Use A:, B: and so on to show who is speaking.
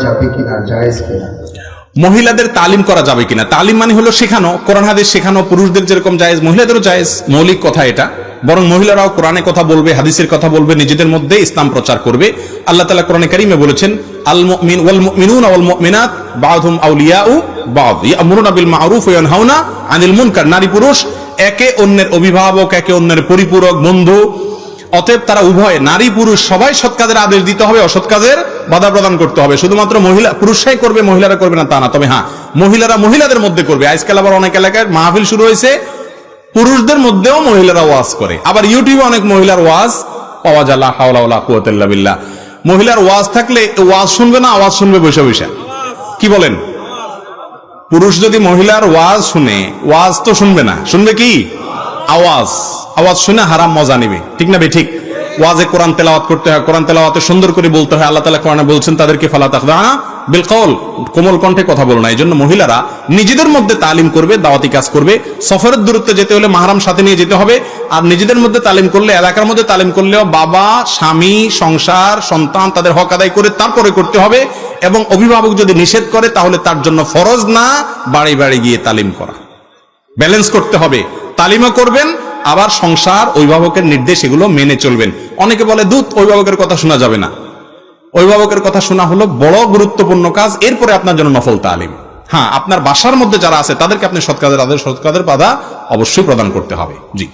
A: যাবে কিনা, জায়েজ কিনা?
B: মহিলাদের তালিম করা যাবে কিনা? তালিম মানে হলো শেখানো, কোরআন হাদিস শেখানো। পুরুষদের যেরকম জায়েজ মহিলাদেরও জায়েজ, মৌলিক কথা এটা। বরং মহিলারাও কোরআনে কথা বলবে, হাদিসের কথা বলবে, নিজেদের মধ্যে ইসলাম প্রচার করবে। আল্লাহ তাআলা কোরআনে কারীমে বলেছেন, আল মুমিন ওয়াল মুমিনুনা ওয়াল মুমিনাত বা'দুহুম আউলিয়াউ বা'দ ইয়া'মুরুনা বিল মা'রুফ ওয়া ইয়ানহাউনা আনিল মুনকার। নারী পুরুষ একে অন্যের অভিভাবক, একে অন্যের পরিপূরক, বন্ধু। অতএব তারা উভয়, নারী পুরুষ সবাই সৎ কাজের আদেশ দিতে হবে, অসৎ কাজের বাধা প্রদান করতে হবে। শুধুমাত্র মহিলা পুরুষরাই করবে, মহিলারা করবে না তা না। তবে হ্যাঁ, মহিলারা মহিলাদের মধ্যে করবে। আজকাল আবার অনেক এলাকায় মাহফিল শুরু হয়েছে, পুরুষদের মধ্যেও মহিলারা ওয়াজ করে। আবার ইউটিউবে অনেক মহিলার ওয়াজ পাওয়া যায়, লা হাওলা ওয়ালা কুওয়াতা ইল্লা বিল্লাহ। মহিলার ওয়াজ থাকলে ওয়াজ শুনবে না, আওয়াজ শুনবে বসে বসে। কি বলেন? পুরুষ যদি মহিলার ওয়াজ শুনে, ওয়াজ তো শুনবে না, শুনবে কি? আওয়াজ। আওয়াজ শুনে হারাম মজা নিবে, ঠিক না? ঠিক। ওয়াজে কোরআন তেলাওয়াত করতে হয়, কোরআন তেলাওয়াতে সুন্দর করে বলতে হয়। আল্লাহ তাআলা কোরআনে বলছেন তাদেরকে ফালা তাখদানা বিল কওল, কোমল কণ্ঠে কথা বলো না। এজন্য মহিলারা নিজেদের মধ্যে তালিম করবে, দাওয়াতি কাজ করবে। সফরের দূরত্বে যেতে হলে মাহরাম সাথে নিয়ে যেতে হবে। আর নিজেদের মধ্যে তালিম করলে, এলাকার মধ্যে তালিম করলেও বাবা, স্বামী, সংসার, সন্তান তাদের হক আদায় করে তারপরে করতে হবে। এবং অভিভাবক যদি নিষেধ করে তাহলে তার জন্য ফরজ না বাড়ি বাড়ি গিয়ে তালিম করা। ব্যালেন্স করতে হবে, তালিমও করবেন, আবার সংসার, অভিভাবকের নির্দেশ এগুলো মেনে চলবেন। অনেকে বলে দূত, অভিভাবকের কথা শোনা যাবে না। অভিভাবকের কথা শোনা হলো বড় গুরুত্বপূর্ণ কাজ, এরপরে আপনার জন্য নফল তালিম। হ্যাঁ, আপনার বাসার মধ্যে যারা আছে তাদেরকে আপনি সৎ কাজের আদেশ, সৎ কাজের বাধা অবশ্যই প্রদান করতে হবে। জি।